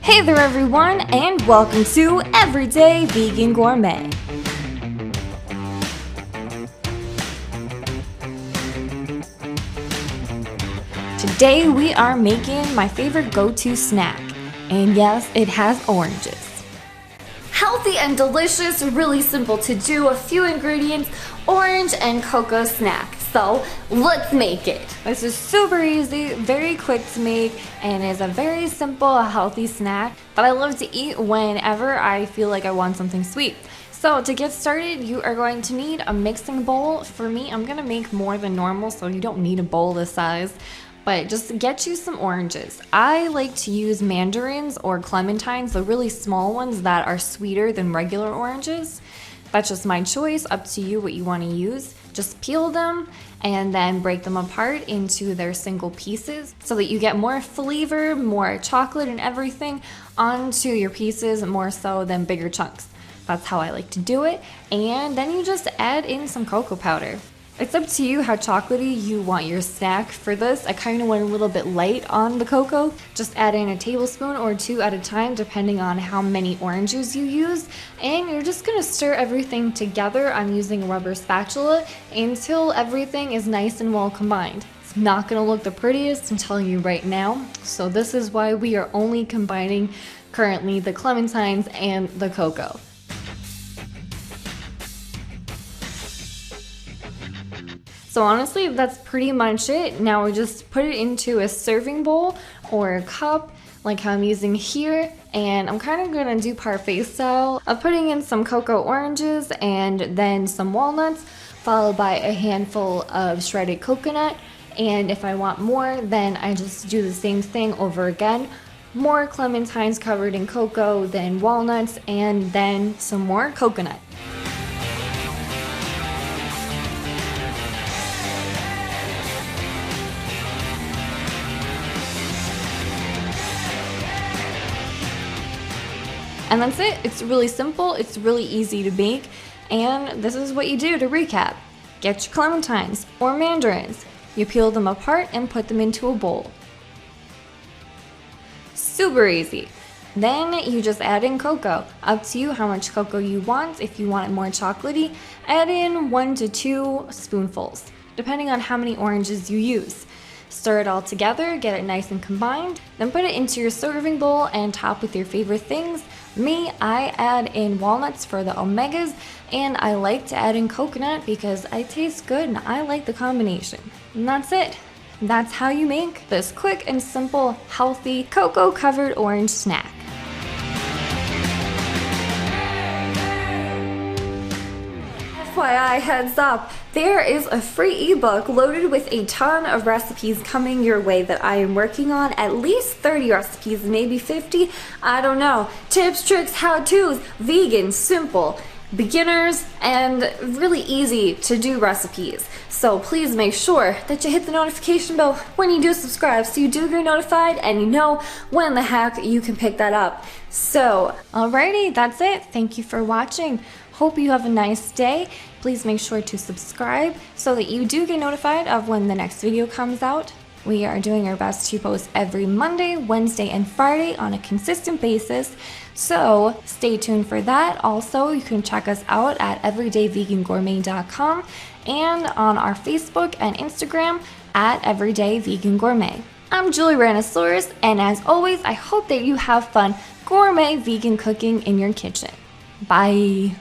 Hey there everyone, and welcome to Everyday Vegan Gourmet. Today we are making my favorite go-to snack, and yes, it has oranges. Healthy and delicious, really simple to do, a few ingredients, orange and cocoa snack. So let's make it. This is super easy, very quick to make, and is a very simple, healthy snack that I love to eat whenever I feel like I want something sweet. So to get started, you are going to need a mixing bowl. For me, I'm gonna make more than normal, so you don't need a bowl this size. But just get you some oranges. I like to use mandarins or clementines, the really small ones that are sweeter than regular oranges. That's just my choice, up to you what you want to use. Just peel them and then break them apart into their single pieces so that you get more flavor, more chocolate and everything onto your pieces more so than bigger chunks. That's how I like to do it. And then you just add in some cocoa powder. It's up to you how chocolatey you want your snack. For this, I kind of went a little bit light on the cocoa. Just add in a tablespoon or two at a time depending on how many oranges you use. And you're just going to stir everything together. I'm using a rubber spatula until everything is nice and well combined. It's not going to look the prettiest, I'm telling you right now. So this is why we are only combining currently the clementines and the cocoa. So honestly, that's pretty much it. Now we just put it into a serving bowl or a cup like how I'm using here. And I'm kind of gonna do parfait style of putting in some cocoa oranges and then some walnuts, followed by a handful of shredded coconut. And if I want more, then I just do the same thing over again. More clementines covered in cocoa, then walnuts, and then some more coconut. And that's it. It's really simple, it's really easy to make, and this is what you do to recap. Get your clementines or mandarins. You peel them apart and put them into a bowl. Super easy. Then you just add in cocoa. Up to you how much cocoa you want. If you want it more chocolatey, add in 1 to 2 spoonfuls, depending on how many oranges you use. Stir it all together, get it nice and combined, then put it into your serving bowl and top with your favorite things. Me, I add in walnuts for the omegas, and I like to add in coconut because it tastes good and I like the combination. And that's it. That's how you make this quick and simple, healthy, cocoa-covered orange snack. FYI, heads up, there is a free ebook loaded with a ton of recipes coming your way that I am working on. At least 30 recipes, maybe 50, I don't know. Tips, tricks, how-tos, vegan, simple, beginners, and really easy to do recipes. So please make sure that you hit the notification bell when you do subscribe so you do get notified and you know when the heck you can pick that up. So, alrighty, that's it. Thank you for watching. Hope you have a nice day. Please make sure to subscribe so that you do get notified of when the next video comes out. We are doing our best to post every Monday, Wednesday, and Friday on a consistent basis. So stay tuned for that. Also, you can check us out at everydayvegangourmet.com and on our Facebook and Instagram at Everyday Vegan Gourmet. I'm Julie Ranosaurus, and as always, I hope that you have fun gourmet vegan cooking in your kitchen. Bye.